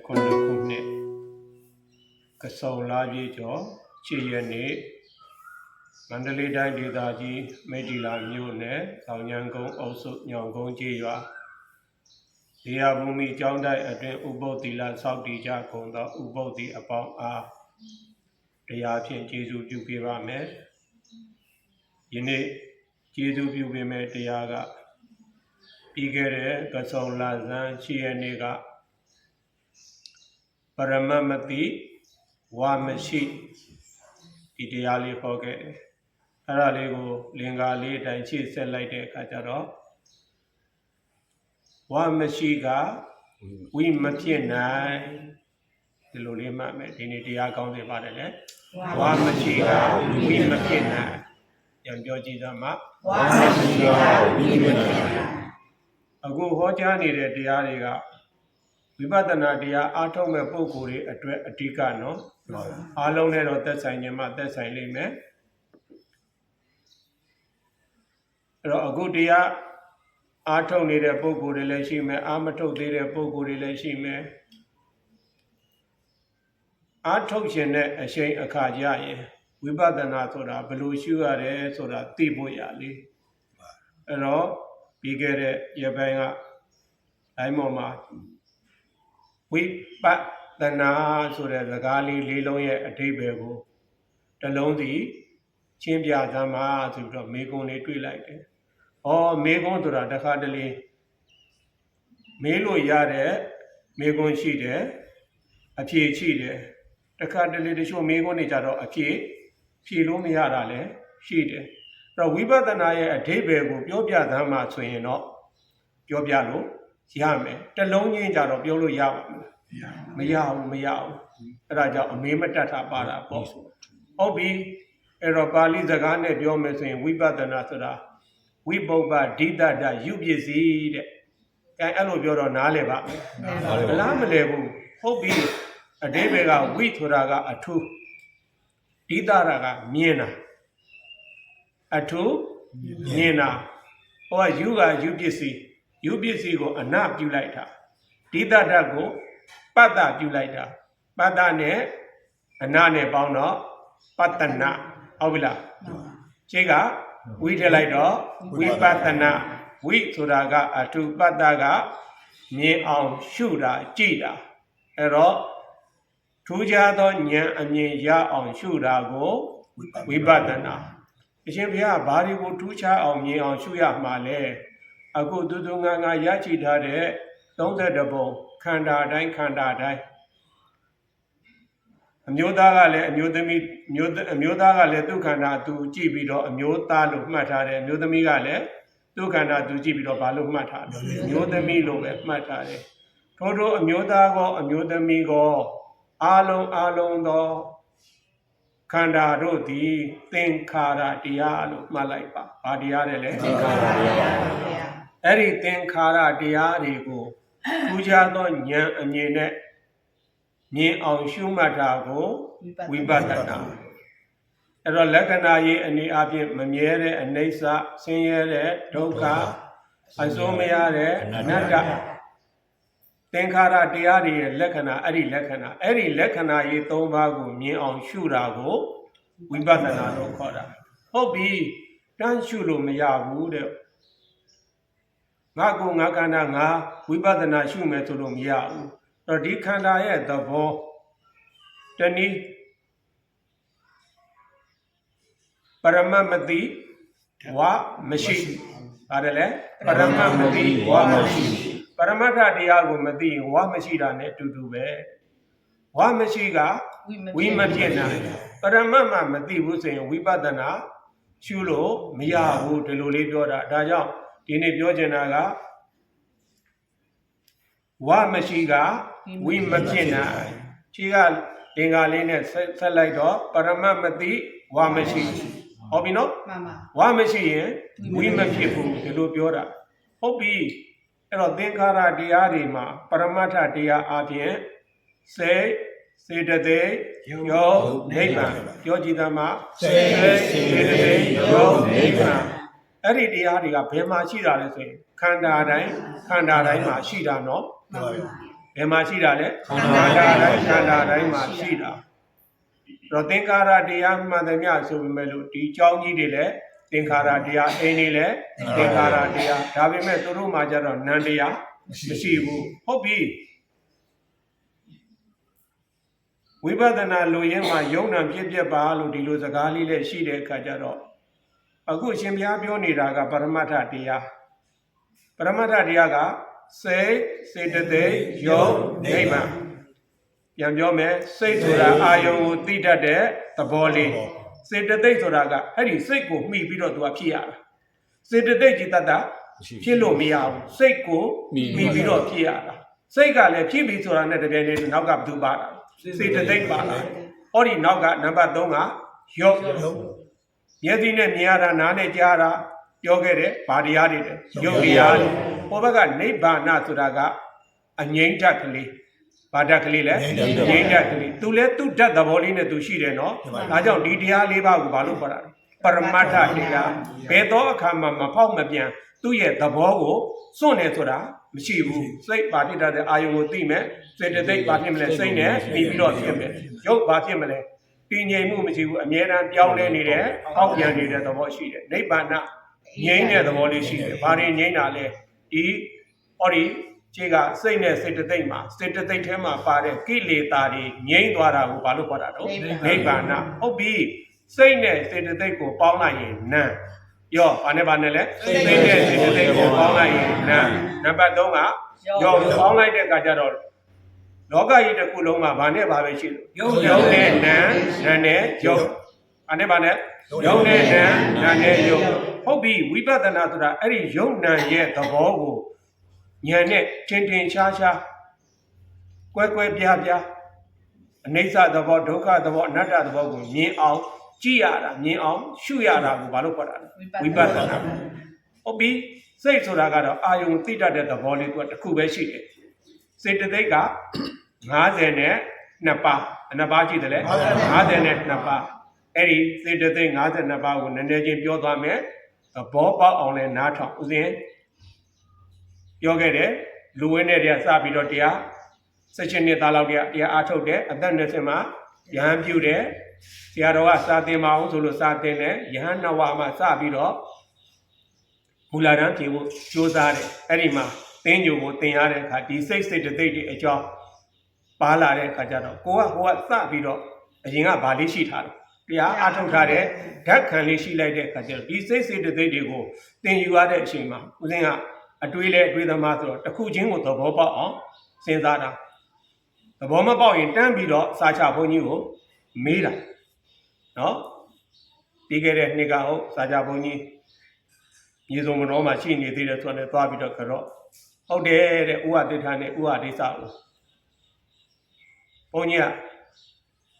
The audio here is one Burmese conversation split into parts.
ခုနှစ်ကစုံလာပြေကျော်ချီရနေ့မန္တလေးတိုင်းဒေသကြီးမိတ္တီလာမြို့နယ်ဆောင်ညံကုန်းအုပ်စုညောင်ကုန်းကျေးရွာဒေယဘူမိကျောင်းတိုက်အတွင်ဥပုသ္တိလဆောက်တည်ကြကုန်သောဥပုသ္တိအပေါင်းအားတရားဖြင့်ကျေးဇူးပြုပေးပါမယ်ယနေ့ကျေးဇူးပြုပေးမယ်တရားကပြီးခဲ့တဲ့ကစုံလာဇန်ချီရနေ့ကပရမမတိဝါမရှိဒီတရားလေးဟောခဲ့တယ်အဲ့ဒါလေးကိုလင်္ကာလေးအတိုင်းခြေဆက်လိုက်တဲ့အခါကျတော့ဝါမရှိကဝိမဖြစ်နိုင်ဒီလိုလေးမှတ်မယ်ဒီနေ့တရားကောင်းနေပါတယ်လေဝါမရှိကဝိမဖြစ်နိုင်ပြန်ပြောကြည့်သမှာဝါမရှိကဝိမဖြစ်နိုင်အခုဟောကြားနေတဲ့တရားတွေကဝိပဿနာတရားအားထုတ်မဲ့ပုဂ္ဂိုလ်တွေအတွက်အဓိကနော်အားလုံးနဲ့တော့သက်ဆိုင်ခြင်းမှသက်ဆိုင်လိမ့်မယ်အဲ့တော့အခုတရားအားထုတ်နေတဲ့ပုဂ္ဂိုလ်တွေလည်းရှိမယ်အားမထုတ်သေးတဲ့ပုဂ္ဂိုလ်တွေလည်းရှိမယ်အားထုတ်ခြင်းနဲ့အရှိန်အခါကြရင်ဝိပဿနာဆိုတာဘယ်လိုရှုရတယ်ဆိုတာသိဖို့ရလေအဲ့တော့ပြီးခဲ့တဲ့ရပိုင်းကအဲ့ပေါ်မှာဝိပဿနာဆိုတဲ့စကားလေးလေးလုံးရဲ့အဓိပ္ပာယ်ကိုတစ်လုံးစီချင်းပြသမှာဆိုပြီးတော့မေကွန်းလေးတွေ့လိုက်တယ်။ဩမေကွန်းဆိုတာတစ်ခါတလေမေးလို့ရတဲ့မေကွန်းရှိတယ်အဖြေရှိတယ်တစ်ခါတလေတချို့မေကွန်းတွေကြတော့အဖြေလို့မရတာလည်းရှိတယ်။အဲ့တော့ဝိပဿနာရဲ့အဓိပ္ပာယ်ကိုပြောပြသမှာဆိုရင်တော့ပြောပြလို့ရမယ်တစ်လုံးချင်းကြတော့ပြောလို့ရပါမလားမရဘူးအဲ့ဒါကြောင့်အမေးမတတ်တာပါတာပေါ့ဟုတ်ပြီအဲ့တော့ပါဠိစကားနဲ့ပြောမယ်ဆိုရင်ဝိပဿနာဆိုတာဝိပုပ္ပဒိတတယုပစ္စည်းတဲ့အဲအဲ့လိုပြောတော့နားလည်ပါမလားမလဲဘူးဟုတ်ပြီအဓိပ္ပာယ်ကဝိဆိုတာကအထုဒိတတာကမြင်တာအထုမြင်တာဟောယုကယုပစ္စည်းယုပစ္စည်းကိုအနပြုလိုက်တာဒိတတကိုပတ္တပြုလိုက်တာပတ္တနဲ့အနနဲ့ပေါင်းတော့ပတ္တနာဟုတ်ပြီလားရှင်းကဝိထည့်လိုက်တော့ဝိပဿနာဝိဆိုတာကအထုပတ္တကမြင်အောင်ရှုတာကြည့်တာအဲ့တော့ထူးခြားသောဉာဏ်အမြင်ရအောင်ရှုတာကိုဝိပဿနာအရှင်ဘုရားဘာတွေကိုထူးခြားအောင်မြင်အောင်ရှုရမှာလဲအခုတူငါရရှိထားတဲ့32ပုံခန္ဓာတိုင်းခန္ဓာတိုင်းအမျိုးသားကလည်းအမျိုးသမီးအမျိုးသားကလည်းသူ့ခန္ဓာသူကြည့်ပြီးတော့အမျိုးသားလို့မှတ်ထားတယ်အမျိုးသမီးကလည်းသူ့ခန္ဓာသူကြည့်ပြီးတော့ဘာလို့မှတ်ထားတယ်အမျိုးသမီးလို့ပဲမှတ်ထားတယ်ထို့အမျိုးသားကောအမျိုးသမီးကောအားလုံးသောခန္ဓာတို့သည်သင်္ခါရတရားလို့မှတ်လိုက်ပါ။ဘာတရားလဲလဲသင်္ခါရတရားပါဗျာ။အဲ့ဒီသင်္ခါရတရားတွေကိုထူးခြားသောဉာဏ်အမြင်နဲ့မြင်အောင်ရှုမှတ်တာကိုဝိပဿနာ။အဲ့တော့လက္ခဏာရေးအနေအချင်းမမြဲတဲ့အနိစ္စဆင်းရဲတဲ့ဒုက္ခအစိုးမရတဲ့အနတ္တသင်္ခါရတရားတွေရဲ့လက္ခဏာအဲ့ဒီလက္ခဏာရေး၃ပါးကိုမြင်အောင်ရှုတာကိုဝိပဿနာလို့ခေါ်တာဟုတ်ပြီတန်းရှုလို့မရဘူးတဲ့ငါကိုငါခန္ဓာငါဝိပဿနာရှုမယ်ဆိုလို့မရဘူးအဲ့တော့ဒီခန္ဓာရဲ့သဘောတနည်းပရမမတိဝါမရှိပါတယ်လေပရမမတိဝါမရှိပရမတ္ထတရားကိုမသိရင်ဝါမရှိတာနဲ့အတူတူပဲဝါမရှိကဝိမဖြစ်နိုင်ပရမတ်မှမသိဘူးဆိုရင်ဝိပဿနာရှုလို့မရဘူးဒီလိုလေးပြောတာဒါကြောင့်ဒီနေ့ပြောချင်တာကဝါမရှိကဝိမဖြစ်နိုင်ခြေကလင်္ကာလေးနဲ့ဆက်လိုက်တော့ပရမတ်မသိဝါမရှိဟုတ်ပြီနော်ဝါမရှိရင်ဝိမဖြစ်ဘူးဒီလိုပြောတာဟုတ်ပြီအဲ့တော့သင်္ခါရတရားတွေမှာပရမတ္ထတရားအပြင်စေတသိက်ယောနိဗ္ဗာန်ပြောကြည့်သမှာစေတသိက်ယောနိဗ္ဗာန်အဲ့ဒီတရားတွေကဘယ်မှာရှိတာလဲဆိုရင်ခန္ဓာတိုင်းမှာရှိတာနော် ဘယ်မှာရှိတာလဲခန္ဓာတိုင်းမှာရှိတာတော့သင်္ခါရတရားမှန်သမျှဆိုပေမဲ့လို့ဒီအကြောင်းကြီးတွေလည်းသင်္ခါရတရားအိမ်တွေလည်းသင်္ခါရတရားဒါပေမဲ့သူတို့မှာကျတော့နံတရားမရှိဘူးဟုတ်ပြီဝိပဿနာလိုရင်းမှာယုံနာဖြစ်ဖြစ်ပါလို့ဒီလိုစကားလေးလည်းရှိတဲ့အခါကျတော့အခုအရှင်ဘုရားပြောနေတာကပရမတ္ထတရားပရမတ္ထတရားကစေတသိက်ယုံနိဗ္ဗာန်ပြန်ပြောမယ်စိတ်ဆိုတာအာယုံကိုသိတတ်တဲ့သဘောလေးစေတသိက်ဆိုတာကအဲ့ဒီစိတ်ကိုမှီပြီးတော့သူကဖြစ်ရတာစေတသိက်จิตတဖြစ်လို့မရဘူးစိတ်ကိုမှီပြီးတော့ဖြစ်ရတာစိတ်ကလည်းဖြစ်ပြီးဆိုတာနဲ့တကယ်လည်းနောက်ကဘသူပါတာစေတသိက်ပါလာဟောဒီနောက်ကနံပါတ်3ကယုတ်မျက်စိနဲ့မြင်ရတာနားနဲ့ကြားတာပြောခဲ့တယ်ဗာတရားတွေယုတ်တရားဟောဘက်ကနိဗ္ဗာန်ဆိုတာကအငြိမ့်ဓာတ်ကလေးဘာဓာတ်ကလေးလဲငြိမ့်ဓာတ်ကလေးသူလဲသူ့ဓာတ်သဘောလေးနဲ့သူရှိတယ်နော်ဒါကြောင့်ဒီတရား၄ပါးကိုဘာလို့ခေါ်တာလဲပရမတ္ထတရားဘယ်တော့အခါမှမဖောက်မပြန်သူ့ရဲ့သဘောကိုစွန့်နေဆိုတာမရှိဘူးစိတ်ဘာဖြစ်တဲ့အာယုံကိုသိမယ်စေတသိက်ဘာဖြစ်မလဲစိတ်နဲ့ပြီးပြီးတော့ဖြစ်မယ်ရုပ်ဘာဖြစ်မလဲတည်ငြိမ်မှုမရှိဘူးအမြဲတမ်းပြောင်းလဲနေတယ်အောက်ပြန်နေတဲ့သဘောရှိတယ်နိဗ္ဗာန်ငြိမ်းတဲ့သဘောလေးရှိတယ်ဘာတွေငြိမ်းတာလဲဒီဟောဒီခြေကစိတ်နဲ့စေတသိက်မှာစေတသိက်ထဲမှာပါတဲ့ကိလေသာတွေငြိမ်းသွားတာကိုဘာလို့ခေါ်တာတော့နိဗ္ဗာန်ဟုတ်ပြီစိတ်နဲ့စေတသိက်ကိုပေါင်းလိုက်ရင်နံရောဘာနဲ့လဲစိတ်နဲ့စေတသိက်ကိုပေါင်းလိုက်ရင်နံနံပါတ်3ကရောပေါင်းလိုက်တဲ့အခါကျတော့လောကကြီးတစ်ခုလုံးမှာဘာနဲ့ဘာပဲရှိလို့ယုံနဲ့နံနဲ့ယုံဘာနဲ့ယုံနဲ့နံနဲ့ယုံဟုတ်ပြီဝိပဿနာဆိုတာအဲ့ဒီယုံနံရဲ့သဘောကိုဉာဏ်နဲ့တင်ရှားကွဲပြားအနိစ္စသဘောဒုက္ခသဘောအနတ္တသဘောကိုမြင်အောင်ကြည့်ရတာမြင်အောင်ရှုရတာကိုဘာလို့ခေါ်တာလဲဝိပဿနာဟုတ်ပြီစိတ်ဆိုတာကတော့အာယုံသိတတ်တဲ့သဘောလေးကတစ်ခုပဲရှိတယ်စေတသိက်က52ပါးနှစ်ပါးရှိတယ်လေ52ပါးအဲ့ဒီစေတသိက်52ပါးကိုနည်းနည်းချင်းပြောသွားမယ်သဘောပေါက်အောင်လဲနားထောင်ဥစဉ်ပြောခဲ့တယ်လူဝင်းတဲ့တရားစပြီးတော့တရား16နှစ်သားလောက်တရားအားထုတ်တယ်အသက်20မှာယဟန်ပြုတယ်ဆရာတော်ကစာသင်ပါအောင်ဆိုလို့စာသင်တယ်ယဟန်နဝမှာစပြီးတော့မူလာတန်းဖြေဖို့ကြိုးစားတယ်အဲ့ဒီမှာသင်ညိုကိုသင်ရတဲ့အခါဒီစိတ်စေတသိက်တွေအကြောင်းပါလာတဲ့အခါကျတော့ကိုကစပြီးတော့အရင်ကဗာလေးရှိထားတယ်တရားအားထုတ်ထားတဲ့ဓာတ်ခံလေးရှိလိုက်တဲ့အခါကျတော့ဒီစိတ်စေတသိက်တွေကိုသင်ယူရတဲ့အချိန်မှာဦးဇင်းကအတွေးသမားဆိုတော့တစ်ခုချင်းကိုသဘောပေါက်အောင်စဉ်းစားတာသဘောမပေါက်ရင်တန်းပြီးတော့စာချဘုန်းကြီးကိုမေးတာနော်ပြီးခဲ့တဲ့နှစ်ကဟုတ်စာချဘုန်းကြီးမြေစုံမတော်မှာရှိနေသေးတယ်ဆိုတော့သွားပြီးတော့ကတော့ဟုတ်တယ်တဲ့ဥဟာတိဋ္ဌာနဲ့ဥဟာဒိသကိုဘုန်းကြီးက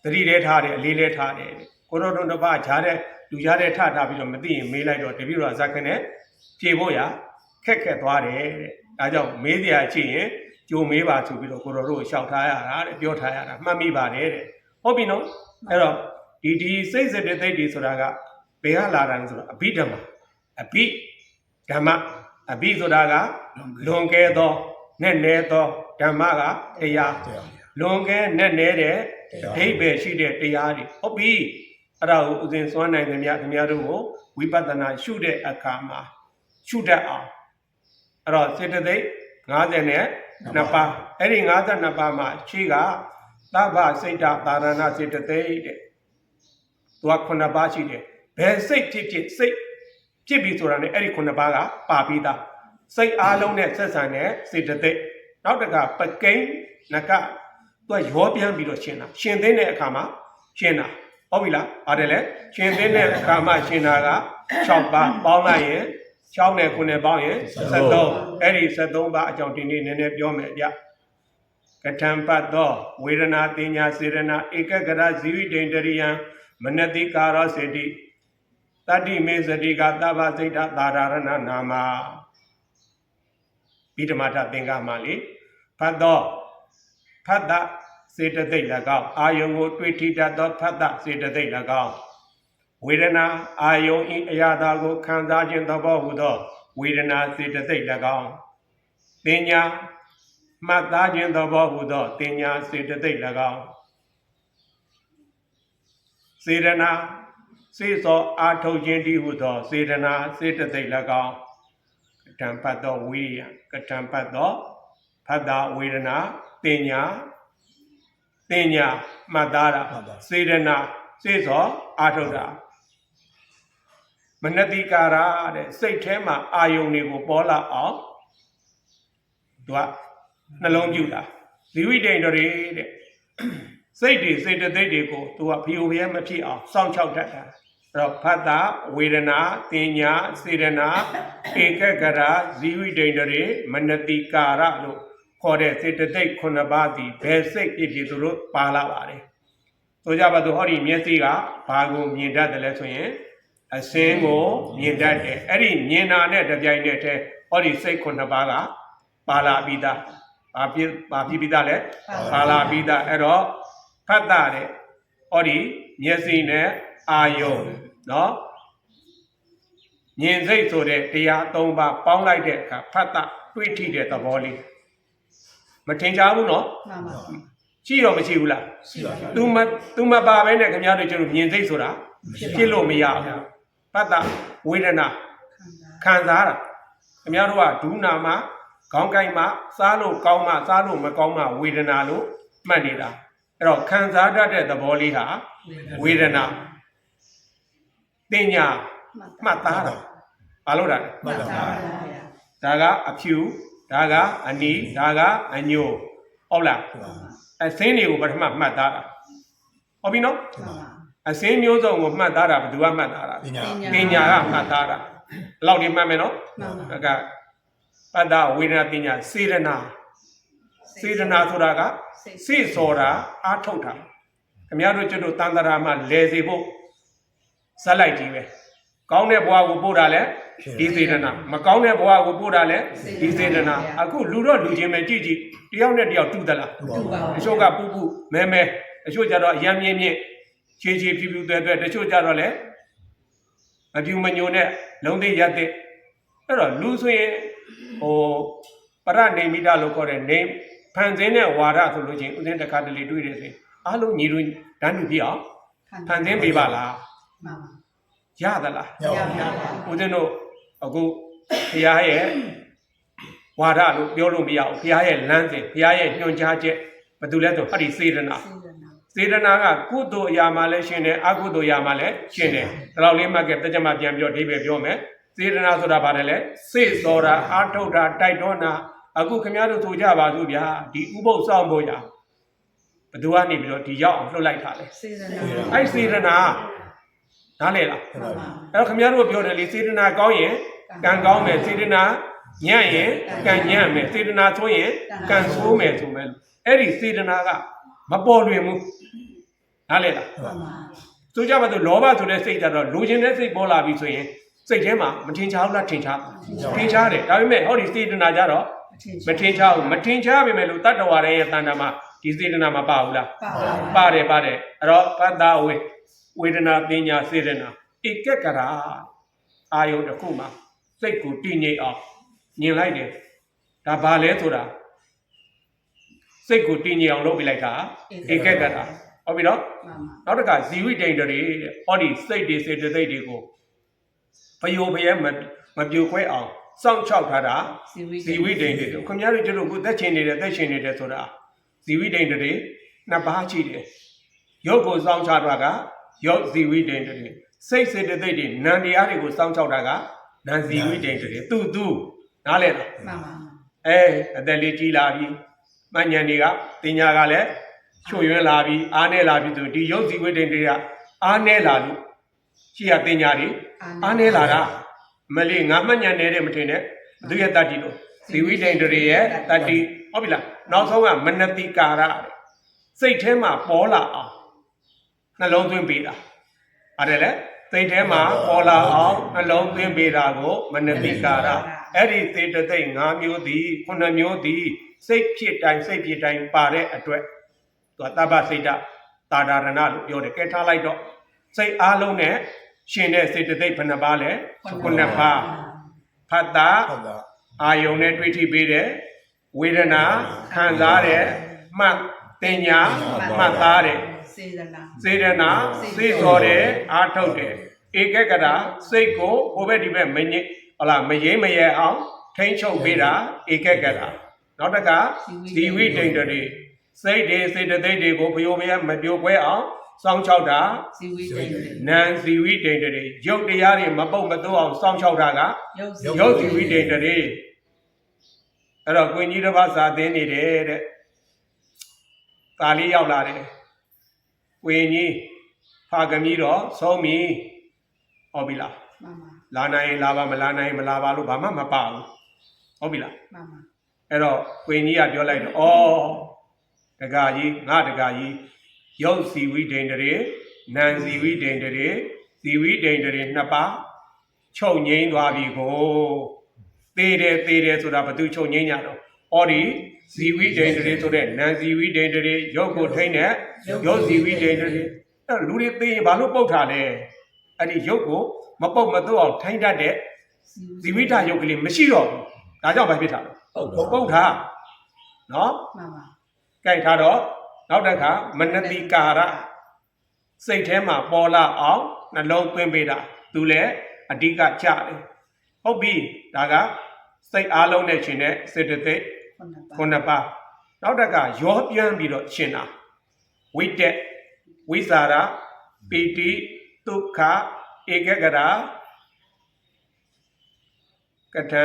သတိလဲထားတယ်အလေးလဲထားတယ်ကိုတော်တို့တစ်ပါးဈာတဲ့လူဈာတဲ့ထထားပြီးတော့မသိရင်မေးလိုက်တော့တပည့်တော်ဇက်ခနဲ့ဖြေဖို့ရခက်သွားတယ်တဲ့ဒါကြောင့်မေးစရာရှိရင်ကြိုမေးပါဆိုပြီးတော့ကိုတော်တို့လျှောက်ထားရတာတဲ့ပြောထားရတာမှတ်မိပါတယ်တဲ့ဟုတ်ပြီနော်အဲ့တော့ဒီစိတ်စေတသိက်တွေဆိုတာကဘယ်ကလာတာလဲဆိုတော့အဘိဓမ္မာအဘိဓမ္မအဘိဆိုတာကလွန်ကဲသောနဲ့နဲသောဓမ္မကတရားလွန်ကဲနဲ့နဲတဲ့အဓိပ္ပာယ်ရှိတဲ့တရားတွေဟုတ်ပြီအဲ့ဒါကိုဥစဉ်စွမ်းနိုင်သမျှခင်ဗျားတို့ကိုဝိပဿနာရှုတဲ့အခါမှာရှုတတ်အောင်အဲ့တော့စေတသိက်52ပါးအဲ့ဒီ52ပါးမှာခြေကသဗ္ဗစိတ်တသာရဏစေတသိက်တဲ့သူက9ပါးရှိတယ်ဘယ်စိတ်ဖြစ်စိတ်ဖြစ်ပြီဆိုတာနဲ့အဲ့ဒီ9ပါးကပါပြီးသားစိတ်အားလုံးနဲ့ဆက်ဆံတဲ့စေတသိက်နောက်တကပကိန်းနကသူကရောပြန်ပြီးတော့ရှင်းတာရှင်းသိတဲ့အခါမှာရှင်းတာဟုတ်ပြီလားပါတယ်လေရှင်းသိတဲ့အခါမှာရှင်းတာက6ပါးပေါင်းလိုက်ရင်6နဲ့9နဲ့ပေါင်းရင်73အဲ့ဒီ73ပါးအကြောင်းဒီနေ့နည်းနည်းပြောမယ်ဗျကထံပတ်သောဝေဒနာတင်ညာစေရနာဧကဂရဇီဝိတ္တရိယံမနတိကာရောစေတိတတ္တိမေစတိကသဗ္ဗစိတ်တသာရဏနာမဗိဓမာထသင်္ကမှာလေဖတ်သောဖတ်တာစေတသိက်၎င်းအာယုံကိုတွေ့ထိတတ်သောဖတ်တာစေတသိက်၎င်းဝေဒနာအာယုံဤအရာသာကိုခံစားခြင်းသဘောဟုသောဝေဒနာစေတသိက်၎င်းပညာ မှတ်သားခြင်းသဘောဟူသောတင်ညာစေတသိက်၎င်းစေရနာစေသောအာထုတ်ခြင်းတည်းဟူသောစေရနာစေတသိက်၎င်းကတံပတ်သောဝိရိယကတံပတ်သောဖတ်တာဝေဒနာတင်ညာမှတ်သားတာစေရနာစေသောအာထုတ်တာမနတိကာရတဲ့စိတ်ထဲမှာအာယုန်တွေကိုပေါ်လာအောင်သူကနှလုံးပြုတာဇီဝိတ္တိတွေတဲ့စိတ်တွေစေတသိက်တွေကိုသူကဖီယိုဖျဲမဖြစ်အောင်စောင့်ချောက်တတ်တာအဲ့တော့ဖတ်တာဝေဒနာတင်ညာစေရနာဧကဂရဇီဝိတ္တိတွေမနတိကာရလို့ခေါ်တဲ့စေတသိက်9ပါးဒီဘယ်စိတ်ဖြစ်သူတို့ပါလာပါတယ်ဆိုကြပါစို့ဟောဒီမျက်စိကဘာကိုမြင်တတ်တယ်လဲဆိုရင်အစင်းကိုမြင်တတ်တယ်အဲ့ဒီမြင်တာနဲ့တပြိုင်တည်းဟောဒီစိတ်9ပါးကပါလာပြီးသားဘာဖြစ်ပြီးသားလဲပါလာပြီးသားအဲ့တော့ဖတ်တာတဲ့ဟောဒီမျက်စိနဲ့အာယုံနော်မြင်စိတ်ဆိုတဲ့တရား3ပါးပေါင်းလိုက်တဲ့အခါဖတ်တာတွေ့ထိတဲ့သဘောလေးမထင်ရှားဘူးနော်မှန်ပါရှိတော့မရှိဘူးလားရှိပါဗျာ သူမပါပဲနဲ့ခင်ဗျားတို့ကျတော့မြင်စိတ်ဆိုတာဖြစ်လို့မရဘူးဖတ်တာဝေဒနာခံစားတာခင်ဗျားတို့ကဒုနာမှာခေါင်းကိုက်မှာစားလို့ကောင်းမှစားလို့မကောင်းမှဝေဒနာလို့မှတ်နေတာအဲ့တော့ခံစားတတ်တဲ့သဘောလေးဟာဝေဒနာတင်ညာမှတ်သားတာဘာလို့တာလဲ မှတ်တာပါ ဒါကအဖြူဒါကအနီဒါကအညိုဟုတ်လားအစင်းတွေကိုပထမမှတ်သားတာဟုတ်ပြီနော်အစင်းမျိုးစုံကိုမှတ်သားတာဘယ်သူကမှတ်သားတာ ပညာ ပညာကမှတ်သားတာဘယ်လောက်ဒီမှတ်မယ်နော်ဒါကပတ္တဝေဒနာပညာစေရနာဆိုတာကစိတ်စောတာအာထုတ်တာခင်ဗျားတို့ကျွတ်တို့တန်တရာမှာလဲစေဖို့ဇက်လိုက်ကြီးပဲကောင်းတဲ့ဘဝကိုပို့တာလဲဒီစေတနာမကောင်းတဲ့ဘဝကိုပို့တာလဲဒီစေတနာအခုလူတော့လူချင်းပဲကြည့်တယောက်နဲ့တယောက်တူသလား တူပါဘူး တချို့ကပူမဲတချို့ကြတော့အယမ်းမြင့်ခြေဖြူတချို့ကြတော့လဲမပြူမညိုနဲ့လုံးသိရက်တဲ့အဲ့တော့လူဆိုရင်ပရနေမိတလို့ခေါ်တဲ့နေဖန်ဆင်းတဲ့ဝါဒဆိုလို့ချင်းဥစဉ်တစ်ခါတလေတွေ့တယ်ဆိုရင်အားလုံးညီတို့ဓာတ်တူပြအောင်ဖန်ဆင်းပေးပါလား မှန်ပါ ရသလား ရပါဗျာ ဦးဇင်းတို့အခုဘုရားရဲ့ဝါဒလို့ပြောလို့မရဘူးဘုရားရဲ့လမ်းစဉ်ဘုရားရဲ့ညွှန်ကြားချက်ဘာတူလဲဆိုဟောဒီစေတနာစေတနာကကုသိုလ်အရာမှလည်းရှင်တယ်အကုသိုလ်အရာမှလည်းရှင်တယ်ဒါတော့လေးမှတ်ခဲ့တကြမှာပြန်ပြောအဓိပ္ပာယ်ပြောမယ်စေတနာဆိုတာဘာလဲစိတ်စောတာအာထုတ်တာတိုက်တွန်းတာအခုခင်ဗျားတို့ဆိုကြပါစို့ဗျာဒီဥပုသ်ဆောင်ဖို့ရဘသူကနေပြီးတော့ဒီရောက်အောင်လှုပ်လိုက်တာလေ စေတနာ အဲ့စေတနာနားလေလား မှန်ပါ အဲ့တော့ခင်ဗျားတို့ပြောတယ်လေစေတနာကောင်းရင်ကံကောင်းမယ်စေတနာညံ့ရင်ကံညံ့မယ်စေတနာဆိုးရင်ကံဆိုးမယ်ဆိုမယ်အဲ့ဒီစေတနာကမပေါ်လွင်ဘူးနားလေလား မှန်ပါ ဆိုကြပါစို့လောဘဆိုတဲ့စိတ်ကြတော့လူချင်းတဲ့စိတ်ပေါ်လာပြီဆိုရင်စိတ်ထဲမှာမထင်ရှားဘူးလားထင်ရှားတယ်ဒါပေမဲ့ဟောဒီစေတနာကြတော့မထင်ရှားဘူးမထင်ရှားပေမဲ့လို့တတ္တဝါရဲ့တဏ္ဍာမှာဒီစေတနာမပါဘူးလား ပါတယ်အဲ့တော့ပတ္တဝေဒနာပညာစေတနာဧကကရာအာယုန်တစ်ခုမှာစိတ်ကိုတည်ငြိမ်အောင်မြင်လိုက်တယ်ဒါဘာလဲဆိုတာစိတ်ကိုတည်ငြိမ်အောင်လုပ်ပြလိုက်တာဧကကရာဟုတ်ပြီနော် မှန်ပါ နောက်တစ်ခါဇီဝိတ္တိတွေဟောဒီစိတ်တွေစေတသိက်တွေကိုဖယိုဖယဲမပြိုခွဲအောင်စောင့်ချောက်ထားတာဇီဝိတ္တိတွေခင်ဗျားတို့ကျတော့ခုသက်ရှင်နေတယ်ဆိုတာဇီဝိတ္တိတွေနှစ်ပါးရှိတယ်ရုပ်ကိုစောင့်ချတာကရုပ်ဇီဝိတ္တိတွေစိတ်စေတသိက်တွေနာမ်တရားတွေကိုစောင့်ချောက်တာကနာမ်ဇီဝိတ္တိတွေသူနားလဲလား မှန်ပါ အသက်လေးကြီးလာပြီမဉ္ဇဉ်တွေကတင်ညာကလည်းချွတ်ယွင်းလာပြီအားနေလာပြီဆိုဒီရုပ်ဇီဝိတ္တိတွေကအားနေလာလို့ရှိရတင်ညာတွေအားနေလာတာမလေးငါမှဉ္ဇဉ်နေတဲ့မထင်နဲ့ဘသူရဲ့တတ္တိလို့ဇီဝိတ္တိတွေရဲ့တတ္တိဟုတ်ပြီလားနောက်ဆုံးကမနတိကာရစိတ်ထဲမှာပေါ်လာအောင်နှလုံးသွင်းပေးတာအဲ့ဒါလေစိတ်ထဲမှာပေါ်လာအောင်နှလုံးသွင်းပေးတာကိုမနတိကာရအဲ့ဒီစေတသိက်5မျိုးသည်9မျိုးသည်စိတ်ဖြစ်တိုင်းပါတဲ့အတွက်သူကတပ္ပစိတ်တာဒါရဏလို့ပြောတယ်ကဲထားလိုက်တော့စိတ်အားလုံးနဲ့ရှင်တဲ့စေတသိက်ဘယ်နှပါလဲ9ပါးဖတ်တာ ဟုတ်ပါ အာယုံနဲ့တွေ့ထိပေးတယ် ဝေဒနာခံစားတဲ့မှတ်တင်ညာမှတ်သားတဲ့ စေတနာ စေတနာစေတော်တယ်အားထုတ်တယ်ဧကကရာစိတ်ကိုဟိုဘက်ဒီဘက်မငြိဟုတ်လားမငြိမရဲအောင်ထိမ့်ချုပ်ပေးတာဧကကရာနောက်တကဇီဝိတ္တိတွေစိတ်တွေစေတသိက်တွေကိုဘယိုမယမပြိုကွဲအောင်စောင့်ချောက်တာ ဇီဝိတ္တိ နံဇီဝိတ္တိတွေရုပ်တရားတွေမပုတ်မတိုးအောင်စောင့်ချောက်တာက ရုပ်ဇီဝိတ္တိတွေအဲ့တော့ကိုကြီးတစ်ပါးစာသင်နေတယ်တဲ့ဒါလေးရောက်လာတယ်ကိုကြီးဖာကမီးတော့ဆုံးပြီဟုတ်ပြီလား မှန်ပါ လာနိုင်လာပါမလာနိုင်မလာပါလို့ဘာမှမပါဘူးဟုတ်ပြီလား မှန်ပါ အဲ့တော့ကိုကြီးကပြောလိုက်တော့ဩတက္ကကြီးငါတက္ကကြီးရုပ်ဇီဝိတ္တိတွေနံဇီဝိတ္တိတွေဇီဝိတ္တိတွေနှစ်ပါးချုပ်ငိမ့်သွားပြီကိုသေးတယ်ဆိုတာဘသူချုပ်ငိမ့်ကြတော့ဩဒီဇီဝိတ္တိတွေဆိုတဲ့နံဇီဝိတ္တိတွေရုပ်ကိုထိန်းတဲ့ရုပ်ဇီဝိတ္တိတွေအဲ့လူတွေသိရင်ဘာလို့ပုတ်ထားလဲအဲ့ဒီရုပ်ကိုမပုတ်မတော့အောင်ထိန်းတတ်တဲ့ဇီဝိတ္တရုပ်ကလေးမရှိတော့ဘူးဒါကြောင့်ဘာဖြစ်တာလဲ ဟုတ် ပုတ်ထားနော် မှန်ပါ ကြိုက်ထားတော့နောက်တစ်ခါမနတိကာရစိတ်ထဲမှာပေါ်လာအောင်နှလုံးသွင်းပေးတာသူလည်းအဓိကကြတယ်ဟုတ်ပြီဒါကစိတ်အားလုံးနဲ့ရှင်တဲ့စေတသိက် ခုနှစ်ပါ ခုနှစ်ပါးနောက်တစ်ခါရောပြန်ပြီးတော့ရှင်တာဝိတက်ဝိစာရပီတိဒုက္ခဧကဂရာကထံ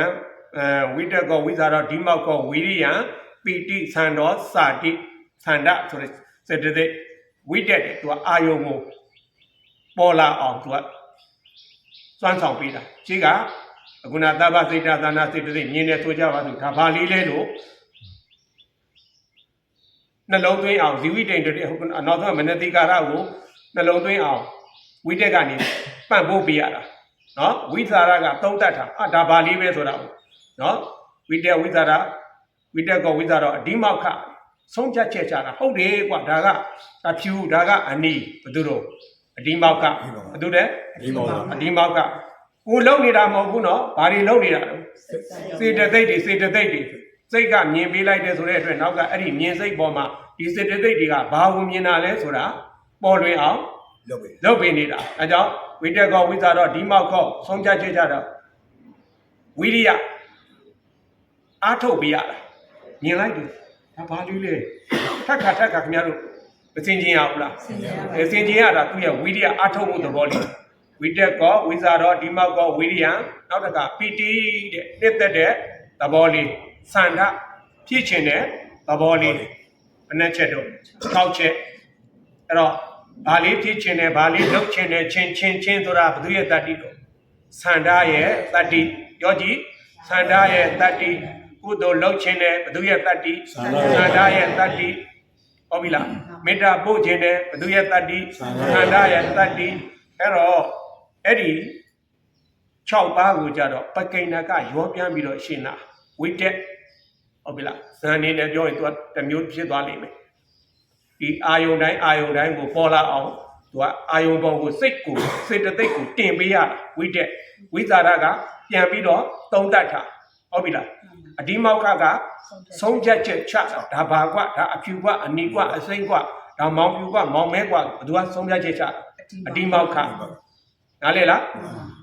ဝိတက်ကောဝိစာရဒီမောက်ကောဝိရိယံပီတိသံတော်စာတိသန္ဒဆိုတဲ့စေတသိက်ဝိတက်တယ်သူကအာယုံကိုပေါ်လာအောင်သူကစွမ်းဆောင်ပေးတာရှိကအခုနသဗ္ဗစိတ်တသနာစေတသိက်မြင်နေဆိုကြပါစို့ဒါဘာလေးလဲလို့နှလုံးသွင်းအောင်ဇီဝိတ္တိတွေနောက်ဆုံးမနတိကာရကိုနှလုံးသွင်းအောင်ဝိတက်ကနေပန့်ပိုးပေးရတာနော်ဝိသရာကသုံးတတ်တာဒါဘာလေးပဲဆိုတာနော်ဝိတက်ဝိသရာဝိတက်ကောဝိသရာအဒီမောက်ခဆုံးဖြတ်ချက်ချတာဟုတ်တယ်ကွာဒါကအဖြူဒါကအနီဘယ်သူတို့အဒီမောက်ကဘယ်သူလဲ ဒီမောင် အဒီမောက်ကကိုလုံနေတာမဟုတ်ဘူးနော်ဘာတွေလုံနေတာလဲစေတသိက်တွေစေတသိက်တွေစိတ်ကမြင်ပေးလိုက်တယ်ဆိုတဲ့အတွက်နောက်ကအဲ့ဒီမြင်စိတ်ပေါ်မှာဒီစေတသိက်တွေကဘာကိုမြင်တာလဲဆိုတာပေါ်လွင်အောင် လုပ်ပြီ လုပ်ပေးနေတာအဲကြောင့်ဝိတက်ကောဝိသရာဒီမောက်ကောဆုံးဖြတ်ချက်ချတော့ဝိရိယအားထုတ်ပေးရတာမြင်လိုက်တယ်ဒါဘာလေးလဲထက်ခါခင်ဗျားတို့မစင်ကျင်ရဘူးလား စင်ကြပါ စင်ကျင်ရတာသူ့ရဲ့ဝိရိယအားထုတ်မှုသဘောလေးဝိတက်ကောဝိဇာရောဒီမောက်ကောဝိရိယနောက်တစ်ခါပီတိတဲ့နှစ်သက်တဲ့သဘောလေးသန္ဓဖြစ်ခြင်းတဲ့သဘောလေးအနက်ချက်တို့၆ချက်အဲ့တော့ဘာလေးဖြစ်ခြင်းနဲ့ဘာလေးလုပ်ခြင်းနဲ့ချင်းဆိုတာဘုသူရဲ့တတ္တိတို့သန္ဓရဲ့တတ္တိပြောကြည့်သန္ဓရဲ့တတ္တိကုသိုလ်လုပ်ခြင်းနဲ့ဘုသူရဲ့တတ္တိသန္ဓရဲ့တတ္တိဟုတ်ပြီလားမေတ္တာပို့ခြင်းနဲ့ဘသူရဲ့တတ္တိသန္တာရဲ့တတ္တိအဲ့တော့အဲ့ဒီ6ပါးကိုကြတော့ပကိဏကရောပြန်ပြီးတော့ရှင်းတာဝိတက်ဟုတ်ပြီလားဇန်နေနဲ့ပြောရင်သူကတစ်မျိုးဖြစ်သွားလိမ့်မယ်ဒီအာယုန်တိုင်းကိုပေါ်လာအောင်သူကအာယုန်ပေါ်ကိုစိတ်ကိုစေတသိက်ကိုတင်ပေးရတာဝိတက်ဝိဇာရကပြန်ပြီးတော့သုံးတတ်တာဟုတ်ပြီလားအဒီမောက္ခကဆုံးဖြတ်ချက်ချတာဒါဘာကွာဒါအဖြူကွာအနီကွာအစိမ့်ကွာဒါမောင်ဖြူကွာမောင်မဲကွာဘသူကဆုံးဖြတ်ချက်ချတာအဒီမောက္ခနားလေလား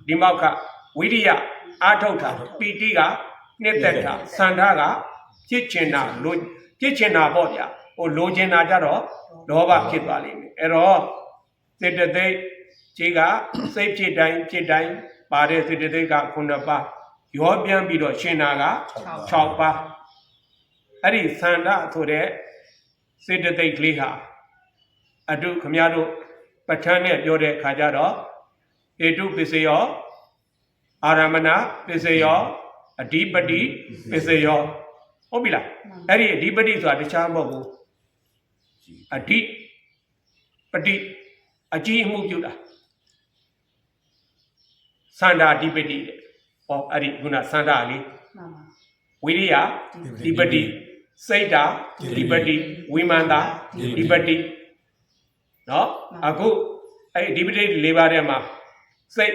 ဒီမောက္ခဝိရိယအာထုတ်တာပီတိကနှစ်သက်တာသန္ဓကဖြစ်ချင်တာလိုဖြစ်ချင်တာပေါ့ဗျာဟိုလိုချင်တာကြတော့လောဘဖြစ်သွားလိမ့်မယ်အဲ့တော့စေတသိက်ကြီးကစိတ်ဖြစ်တိုင်းပါတဲ့စေတသိက်က9ပါးရောပြန်ပြီးတော့ရှင်းတာက6ပါးအဲ့ဒီသန္ဓဆိုတဲ့စေတသိက်ကလေးဟာအတုခမရတို့ပဋ္ဌာန်းနဲ့ပြောတဲ့အခါကျတော့ဟေတုပစ္စယောအာရမဏပစ္စယောအဓိပတိပစ္စယောဟုတ်ပြီလားအဲ့ဒီအဓိပတိဆိုတာတခြားမဟုတ်ဘူးအဓိပတိအကြီးအမှုပြုတာသန္တာအဓိပတိတဲ့ဟောအဲ့ဒီခုနသန္တာလေး မှန်ပါ ဝိရိယဓိပတိစိတ်တာဓိပတိဝိမာန်တာဓိပတိနော်အခုအဲ့ဒီဓိပတိ၄ပါးထဲမှာစိတ်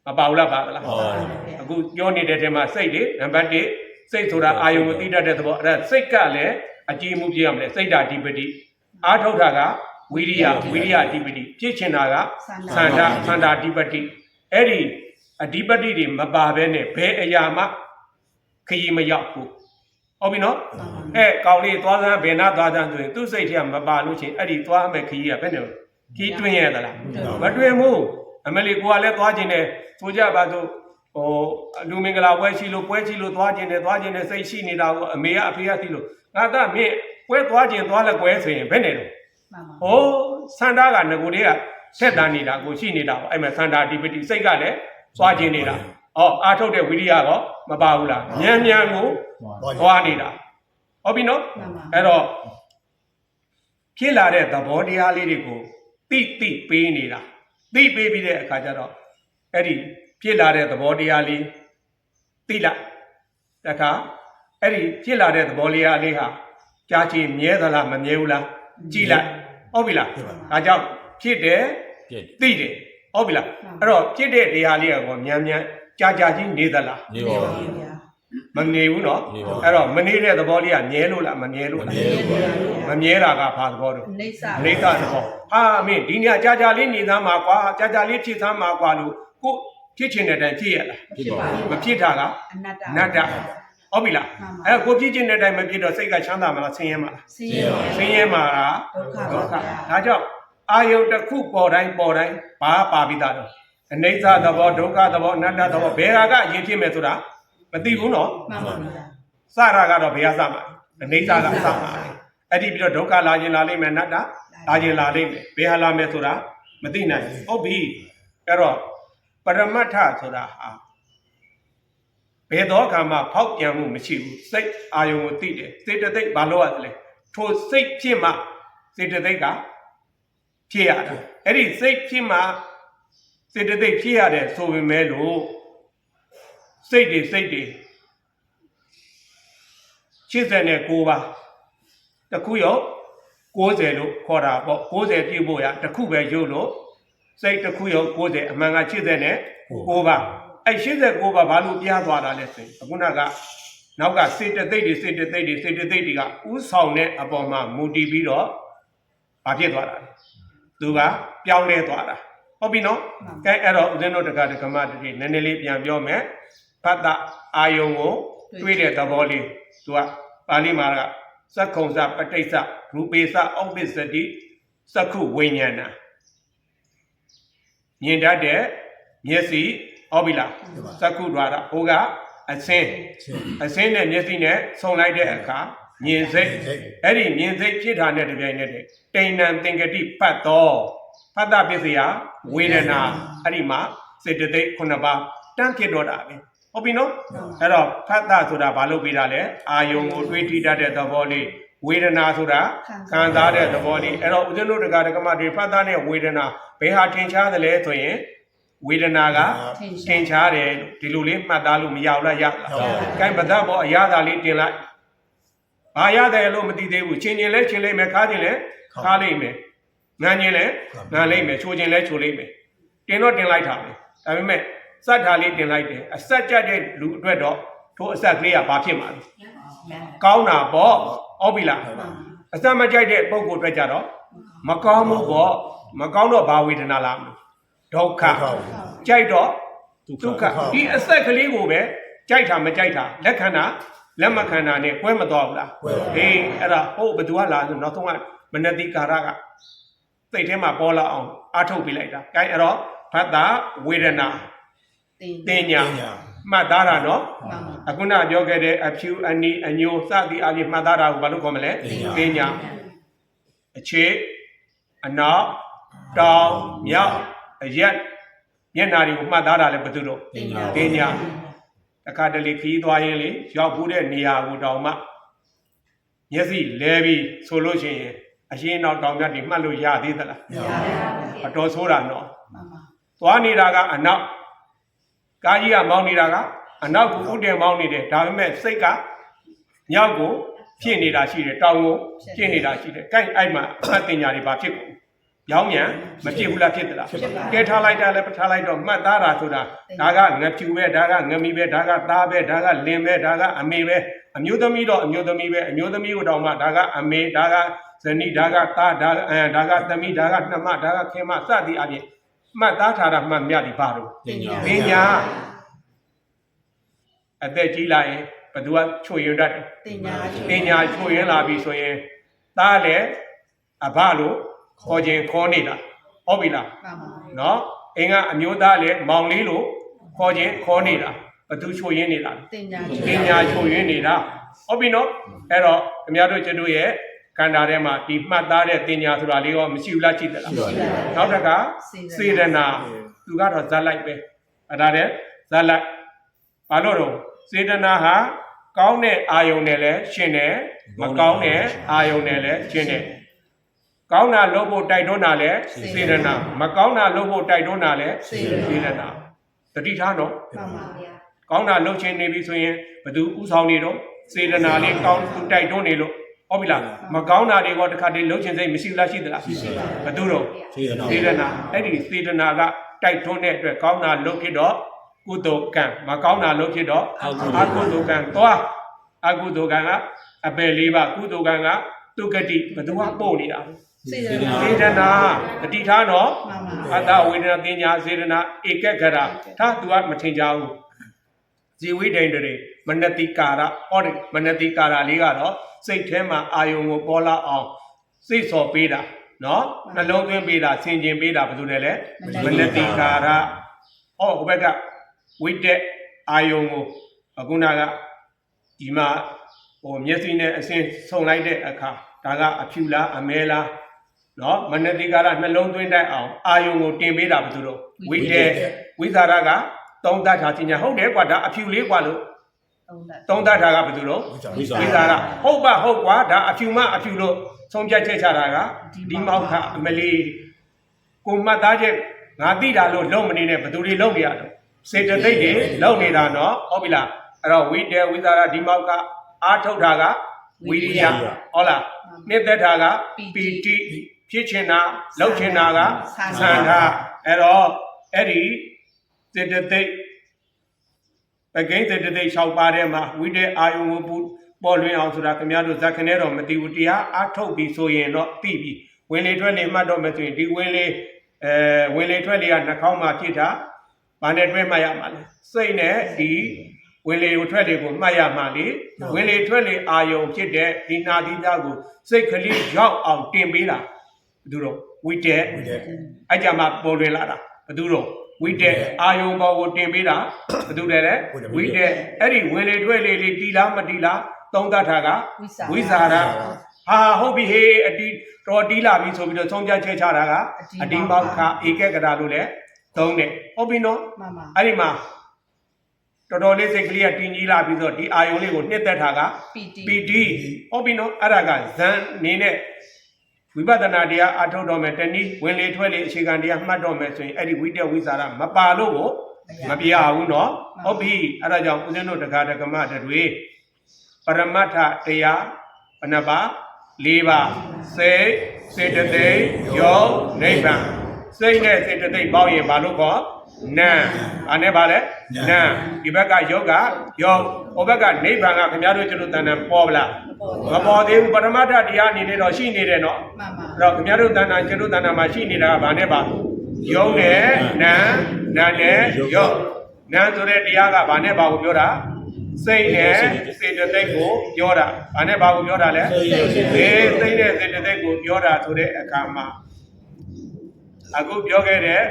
မပါဘူးလားပါလား ဟုတ်ပါဘူး အခုပြောနေတဲ့ထဲမှာစိတ်လေနံပါတ်1 စိတ်ဆိုတာအာယုံကိုသိတတ်တဲ့သဘောအဲ့ဒါစိတ်ကလည်းအကြည်မှုပြရမယ်စိတ်ဓာတိပတိအာထုတ်တာကဝိရိယအဓိပတိဖြစ်ချင်တာကသန္တာအဓိပတိအဲ့ဒီအဓိပတိတွေမပါဘဲနဲ့ဘယ်အရာမှခရီးမရောက်ဘူးဟုတ်ပြီနော်ကောင်းလေးသွားစမ်းဘယ်နာသွားစမ်းဆိုရင်သူ့စိတ်ထဲကမပါလို့ချင်းအဲ့ဒီသွားမယ်ခရီးကဘယ်နဲ့ခီးတွင်းရသလားမတွင်ဘူးအမလီကိုကလည်းသွားခြင်းနဲ့ဆိုကြပါစို့လူမင်္ဂလာပွဲရှိလို့သွားခြင်းနဲ့စိတ်ရှိနေတာကိုအမေကအဖေကသိလို့ငါကမင်းပွဲသွားခြင်းသွားလက်ကွဲဆိုရင်ဘယ်နဲ့တော့စန္ဒာကငကိုတွေကဆက်တန်းနေတာကိုရှိနေတာပေါ့အဲ့မှာစန္ဒာအဓိပတိစိတ်ကလည်းသွားခြင်းနေတာအာထုတ်တဲ့ဝိရိယကမပါဘူးလားဉာဏ်ကိုသွားနေတာဟုတ်ပြီနော်အဲ့တော့ဖြစ်လာတဲ့သဘောတရားလေးတွေကိုတိပေးနေတာသိပေးပြီးတဲ့အခါကျတော့အဲ့ဒီဖြစ်လာတဲ့သဘောတရားလေးသိလိုက်တခါအဲ့ဒီဖြစ်လာတဲ့သဘောတရားလေးဟာကြားချင်းမြဲသလားမမြဲဘူးလားကြည့်လိုက်ဟုတ်ပြီလားဒါကြောင့်ဖြစ်တယ်သိတယ်ဟုတ်ပြီလားအဲ့တော့ဖြစ်တဲ့တရားလေးကောမြန်ကြာချင်းနေသလားနေပါဘူးမနေဘူးနော်အဲ့တော့မနေတဲ့သဘောလေးကမြဲလို့လားမမြဲလို့လားမမြဲတာကဘာသဘောတော့နေသသဘောမင်းဒီညကြာလေးနေသားမှာကွာကြာလေးဖြစ်သားမှာကွာလို့ကိုဖြစ်ချင်တဲ့အတိုင်းဖြစ်ရလားမဖြစ်တာကအနတ္တဟုတ်ပြီလားအဲ့ကိုဖြစ်ချင်တဲ့အတိုင်းမဖြစ်တော့စိတ်ကချမ်းသာမလားဆင်းရဲမလားဆင်းရဲမှာလားဒုက္ခဒါကြောင့်အာယုတ်တစ်ခုပေါ်တိုင်းဘာပါပြီးသားတော့အနိစ္စသဘောဒုက္ခသဘောအနတ္တသဘောဘယ်ဟာကအရင်ဖြစ်မယ်ဆိုတာမသိဘူးနော်မှန်ပါဗျာစတာကတော့ဘယ်ဟာစမှာအနိစ္စကစမှာအဲ့ဒီပြီးတော့ဒုက္ခလာခြင်းလာလိမ့်မယ်အနတ္တလာခြင်းလာလိမ့်မယ်ဘယ်ဟာလာမယ်ဆိုတာမသိနိုင်ဘူးဟုတ်ပြီအဲ့တော့ပရမတ္ထဆိုတာဟာဘယ်တော့အခါမှဖောက်ပြန်မှုမရှိဘူးစိတ်အာယုံကိုသိတယ်စေတသိက်ဘာလို့ရသလဲထိုစိတ်ဖြစ်မှစေတသိက်ကဖြစ်ရတယ်အဲ့ဒီစိတ်ဖြစ်မှစေတသိက်ဖြစ်ရတယ်ဆိုပေမဲ့လို့စိတ်တွေ89ပါတခုရော90လို့ခေါ်တာပေါ့90ပြည့်ဖို့ရတခုပဲရုပ်လို့စိတ်တခုရော90အမှန်က89ပါအဲ့89ပါဘာလို့ပြားသွားတာလဲဆိုရင်အခုနကနောက်ကစေတသိက်တွေကဥဆောင်တဲ့အပေါ်မှာမူတည်ပြီးတော့ဘာဖြစ်သွားတာလဲသူကပြောင်းလဲသွားတာဟုတ်ပြီနော်ကဲအဲ့တော့ဦးဇင်းတို့တက္ကမတတိနည်းနည်းလေးပြန်ပြောမယ်ဖတ်တာအာယုံကိုတွေးတဲ့သဘောလေးသူကပါဠိမှာကသက္ခုံစပဋိစ္စရူပေစဩပ္ပစ္စတိသက္ခုဝိညာဏမြင်တတ်တဲ့မျက်စိဟုတ်ပြီလားသက္ခုဓာတ်ဟိုကအစင်းနဲ့မျက်စိနဲ့ဆုံလိုက်တဲ့အခါမြင်စိတ်အဲ့ဒီမြင်စိတ်ဖြစ်တာနဲ့တပြိုင်နက်တည်းတိဏ္ဏသင်္ကတိဖတ်တော်ဖတ်တာပစ္စယဝေဒနာအဲ့ဒီမှာစေတသိက်9ပါးတန်းဖြစ်တော့တာပဲဟုတ်ပြီနော်အဲ့တော့ဖတ်တာဆိုတာဘာလို့ပြီးတာလဲအာယုံကိုတွေးထိတတ်တဲ့သဘောလေးဝေဒနာဆိုတာခံစားတဲ့သဘောလေးအဲ့တော့ဦးဇင်းတို့တရားဓမ္မတွေဖတ်တာနဲ့ဝေဒနာဘယ်ဟာထင်ရှားသလဲဆိုရင်ဝေဒနာကထင်ရှားတယ်ဒီလိုလေးမှတ်သားလို့မရဘူးလားရလားကိုင်းပဒတ်ပေါ်အရသာလေးတင်လိုက်ဘာရတယ်လို့မသိသေးဘူးချင်းချင်းလဲချင်းလိမ့်မယ်ခါချင်းလဲခါလိမ့်မယ်ငန်းချင်းလဲငန်းလိမ့်မယ်ချိုချင်းလဲချိုလိမ့်မယ်တင်တော့တင်လိုက်တာပဲဒါပေမဲ့စက်ထားလေးတင်လိုက်တယ်အဆက်ကြတဲ့လူအတွက်တော့ထိုအဆက်ကလေးကဘာဖြစ်မှာလဲကောင်းတာပေါ့ဟုတ်ပြီလားအစမကြိုက်တဲ့ပုံကိုအတွက်ကြတော့မကောင်းဘူးပေါ့မကောင်းတော့ဘာဝေဒနာလားဒုက္ခကြိုက်တော့ဒုက္ခဒီအဆက်ကလေးကိုပဲကြိုက်တာမကြိုက်တာလက်ခံတာလက်မခံတာနဲ့ကွဲမသွားဘူးလားဟေးအဲ့ဒါဟုတ်ဘယ်သူကလာဆိုနောက်ဆုံးကမနတိကာရကစိတ်ထဲမှာပေါ်လာအောင်အားထုတ်ပေးလိုက်တာအဲအဲ့တော့ဖတ်တာဝေဒနာတင်ညာမှတ်သားတာနော်အခုနပြောခဲ့တဲ့အဖြူအနီအညိုစသည်အပြင်မှတ်သားတာကိုဘာလို့ခေါ်မလဲတင်ညာအခြေအနောက်တောင်မြောက်အရက်မျက်နာတွေကိုမှတ်သားတာလည်းဘယ်သူတော့တင်ညာတခါတလေခီးသွားရင်လေရောက်ဘူးတဲ့နေရာကိုတောင်မှမျက်စိလဲပြီးဆိုလို့ရှိရင်အရှင်းနောက်တောင်မြတ်တွေမှတ်လို့ရသေးသလားမရပါဘူးအတော်ဆိုးတာနော်သွားနေတာကအနောက်ကားကြီးကမောင်းနေတာကအနောက်ကိုဥတည်မောင်းနေတယ်ဒါပေမဲ့စိတ်ကမြောက်ကိုဖြစ်နေတာရှိတယ်တောင်ကိုဖြစ်နေတာရှိတယ်အဲ့မှာအမှတ်တင်ညာတွေဘာဖြစ်ကုန် ရောင်းမြန်မဖြစ်ဘူးလားဖြစ်သလားကဲထားလိုက်တာလည်းထားလိုက်တော့မှတ်သားတာဆိုတာဒါကငဖြူပဲဒါကငမီပဲဒါကသားပဲဒါကလင်ပဲဒါကအမေပဲအမျိုးသမီးတော့အမျိုးသမီးပဲအမျိုးသမီးကိုတောင်မှဒါကအမေဒါကဇနီးဒါကသားဒါကသမီးဒါကနှမဒါကခင်မစသည်အပြင်မှတ်သားထားတာမှတ်မြသည်ပါတော့ပညာအသက်ကြီးလာရင်ဘသူကချွေရတတ်တယ်ပညာချွေရင်လာပြီဆိုရင်သားလည်းအဘလို့ခေါ်ခြင်းခေါ်နေတာဟုတ်ပြီလားနော်အင်းကအမျိုးသားလည်းမောင်လေးလို့ခေါ်ခြင်းခေါ်နေတာဘသူချွေရင်းနေတာပညာချွေရင်းနေတာဟုတ်ပြီနော်အဲ့တော့ခင်ဗျားတို့ကျတို့ရဲ့ခန္ဓာထဲမှာဒီမှတ်သားတဲ့ပညာဆိုတာလေးရောမရှိဘူးလားရှိသလားနောက်တစ်ခါစေတနာသူကတော့ဇာတ်လိုက်ပဲအဲ့ဒါတဲ့ဇာတ်လိုက်ဘာလို့တော့စေတနာဟာကောင်းတဲ့အာယုန်နဲ့လည်းရှင်းတယ်မကောင်းတဲ့အာယုန်နဲ့လည်းရှင်းတယ်ကောင်းတာလုပ်ဖို့တိုက်တွန်းတာလည်းစေတနာမကောင်းတာလုပ်ဖို့တိုက်တွန်းတာလည်းစေတနာတတိထားတော့ကောင်းတာလုပ်ခြင်းနေပြီဆိုရင်ဘသူဥဆောင်နေတော့စေတနာလေးကောင်းသူတိုက်တွန်းနေလို့ဟုတ်ပြီလားမကောင်းတာတွေကတခါတည်းလုပ်ခြင်းစိတ်မရှိဘူးလားရှိသလားဘသူတော့စေတနာအဲ့ဒီစေတနာကတိုက်တွန်းတဲ့အတွက်ကောင်းတာလုပ်ဖြစ်တော့ကုသိုလ်ကံမကောင်းတာလုပ်ဖြစ်တော့အကုသိုလ်ကံသွားအကုသိုလ်ကံကအပယ်လေးပါကုသိုလ်ကံကတုဂတိဘသူကပို့နေတာစေတနာတတိထားတော့အတ္တဝေဒနာပညာစေတနာဧကဂရထားသူကမထင်ကြဘူးဇီဝိဒိန်တွေမနတိကာရဟောတယ်မနတိကာရလေးကတော့စိတ်ထဲမှာအာယုံကိုပေါ်လာအောင်စိတ်စော်ပေးတာနော်နှလုံးသွင်းပေးတာဆင်ခြင်ပေးတာဘယ်သူလဲလဲမနတိကာရဟောဟိုဘက်ကဝိတက်အာယုံကိုအခုနကဒီမှာဟိုမျက်စိနဲ့အစင်းဆုံလိုက်တဲ့အခါဒါကအဖြူလားအမဲလားနော်မနတိကာရနှလုံးသွင်းတတ်အောင်အာယုံကိုတင်ပေးတာဘယ်သူတော့ဝိတက်ဝိဇာရကသုံးသတ်ထားခြင်းညာဟုတ်တယ်ကွာဒါအဖြူလေးကွာလို့သုံးသတ်ထားကဘယ်သူတော့ဝိဇာရဟုတ်ပါဟုတ်ကွာဒါအဖြူမအဖြူလို့ဆုံးဖြတ်ချက်ချတာကဒီမောက်ခအမလီကိုမှတ်သားချက်ငါသိတာလို့လုံမနေနဲ့ဘယ်သူတွေလုံနေရတော့စေတသိက်တွေလုံနေတာနော်ဟုတ်ပြီလားအဲ့တော့ဝိတေဝိဇာရဒီမောက်ကအာထုတ်တာကဝိရိယဟုတ်လားနှစ်သက်တာကပီတိဖြစ်ချင်တာလှုပ်ချင်တာကသန္တာအဲ့တော့အဲ့ဒီစေတသိက်ပကိန်းစေတသိက်6ပါးထဲမှာဝိတေအာယုံကိုပေါ်လွင်အောင်ဆိုတာခင်ဗျားတို့ဇက်ခနဲ့တော့မသိဘူးတရားအာထုတ်ပြီးဆိုရင်တော့သိပြီဝင်လေထွက်လေမှတ်တော့မယ်ဆိုရင်ဒီဝင်လေထွက်လေကနှာခေါင်းမှာဖြစ်တာဘာနဲ့တွဲမှတ်ရမှာလဲစိတ်နဲ့ဒီဝင်လေထွက်လေကိုမှတ်ရမှာလေဝင်လေထွက်လေအာယုံဖြစ်တဲ့ဒီနာသီးသားကိုစိတ်ကလေးရောက်အောင်တင်ပေးတာဘယ်သူတော့ဝိတေအဲ့ကြမှာပေါ်လွင်လာတာဘယ်သူတော့ဝိတေအာယုံပေါ်ကိုတင်ပေးတာဘယ်သူလဲဝိတေအဲ့ဒီဝင်လေထွက်လေလေးတီလားမတီလားသုံးသတ်တာကဝိဇာရဟာဟုတ်ပြီဟေးအတီတော်တီးလာပြီဆိုပြီးတော့သုံးပြချက်ချတာကအဒီမောက္ခဧကဂရလို့လည်းသုံးတယ်ဟုတ်ပြီနော်အဲ့ဒီမှာတော်တော်လေးစိတ်ကလေးကတင်းကြီးလာပြီးတော့ဒီအာယုံလေးကိုနှစ်သက်တာကပီတိဟုတ်ပြီနော်အဲ့ဒါကဇန်နေနဲ့ဝိပဿနာတရားအထုတ်တော်မယ်တနည်းဝင်လေထွက်လေအခြေခံတရားမှတ်တော်မယ်ဆိုရင်အဲ့ဒီဝိတ္တဝိဇာရမပါလို့ကိုမပြရဘူးနော်ဟုတ်ပြီအဲ့ဒါကြောင့်ဦးဇင်းတို့တရားဓမ္မတွေပရမတ္ထတရားဘယ်နှပါ၄ပါးစေတသိက်ယောနိဗ္ဗာန်စိတ်နဲ့စေတသိက်ပေါင်းရင်ဘာလို့ခေါ်နာဘာနဲ့ပါလဲနာဒီဘက်ကယောဂယောဟိုဘက်ကနိဗ္ဗာန်ကခင်ဗျားတို့ကျတို့တန်တန်ပေါ်ဗလားမပေါ်သေးဘူးပရမတ္ထတရားအနေနဲ့တော့ရှိနေတယ်နော်အဲ့တော့ခင်ဗျားတို့တန်တန်ကျတို့တန်တန်မှာရှိနေတာကဘာနဲ့ပါယောနဲ့နာနဲ့ယောနာဆိုတဲ့တရားကဘာနဲ့ပါကိုပြောတာစိတ်နဲ့စေတသိက်ကိုပြောတာ။ဘာနဲ့ဘာကိုပြောတာလဲ။စိတ်နဲ့စေတသိက်ကိုပြောတာဆိုတဲ့အခါမှာအခုပြောခဲ့တဲ့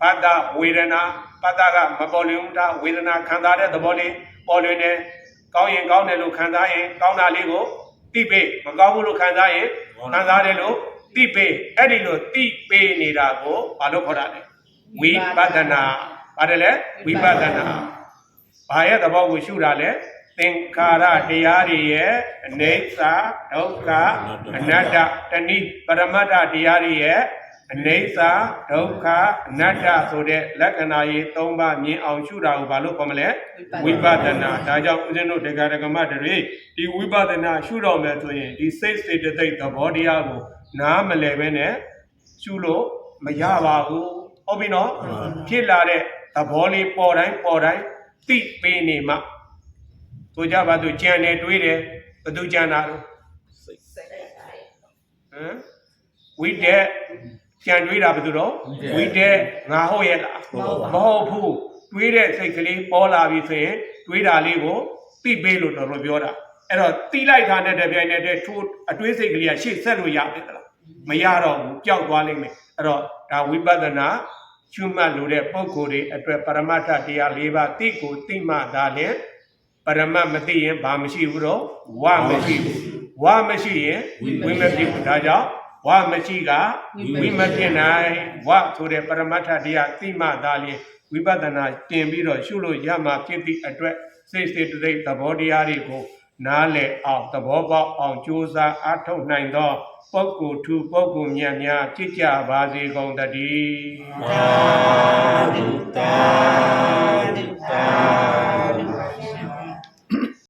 ပတ္တဝေဒနာပတ္တကမပေါ်လွင်ဘူးဒါဝေဒနာခံစားတဲ့သဘောလေးပေါ်လွင်တယ်။ကောင်းရင်ကောင်းတယ်လို့ခံစားရင်ကောင်းတာလေးကိုသိပေးမကောင်းဘူးလို့ခံစားရင်ခံစားတယ်လို့သိပေးအဲ့ဒီလိုသိပေးနေတာကိုဘာလို့ခေါ်တာလဲ။ဝိပဿနာပါတယ်လေဝိပဿနာဘာရဲ့သဘောကိုရှုတာလဲသင်္ခါရတရားတွေရဲ့အနေစာဒုက္ခအနတ္တတဏိပရမတ္ထတရားတွေရဲ့အနေစာဒုက္ခအနတ္တဆိုတဲ့လက္ခဏာရေး၃ပါးမြင်အောင်ရှုတာကိုဘာလို့ခေါ်မလဲဝိပဿနာဒါကြောင့်ဦးဇင်းတို့တရားဓမ္မတွေဒီဝိပဿနာရှုတော်မယ်ဆိုရင်ဒီစိတ်စေတသိက်သဘောတရားကိုနားမလည်ပဲနဲ့ ရှုလို့မရပါဘူးဟုတ်ပြီနော်ဖြစ်လာတဲ့သဘောလေးပေါ်တိုင်းသိပေးနေမှဆိုကြပါစို့ကြံတယ်တွေးတယ်ဘယ်သူကြံတာလို့ဝိတက်ကြံတွေးတာဘယ်သူတော့ဝိတက်ငါဟုတ်ရဲ့လားမဟုတ်ဘူးတွေးတဲ့စိတ်ကလေးပေါ်လာပြီဆိုရင်တွေးတာလေးကိုသိပေးလို့တော်တော်ပြောတာအဲ့တော့တိလိုက်တာနဲ့တပြိုင်နက်တည်းထိုးအတွေးစိတ်ကလေးကရှေ့ဆက်လို့ရတယ်လားမရတော့ဘူးပျောက်သွားလိမ့်မယ်အဲ့တော့ဒါဝိပဿနာကျွတ်မှတ်လို့တဲ့ပုဂ္ဂိုလ်တွေအတွက်ပရမတ္ထတရား၄ပါးသိကိုသိမှသာလေပရမတ်မသိရင်ဘာမရှိဘူးတော့ဝမရှိဘူးဝမရှိရင်ဝိမဖြစ်ဘူးဒါကြောင့်ဝမရှိကဝိမဖြစ်နိုင်ဝဆိုတဲ့ပရမတ္ထတရားသိမှသာလေဝိပဿနာတင်ပြီးတော့ရှုလို့ရမှာဖြစ်သည့်အတွက်စိတ်တရိပ်သဘောတရားတွေကိုနားလည်အောင်သဘောပေါက်အောင်ကြိုးစားအားထုတ်နိုင်သောပုဂ္ဂိုလ်ထူပုဂ္ဂိုလ်မြတ်များဖြစ်ကြပါစေကုန်သတည်း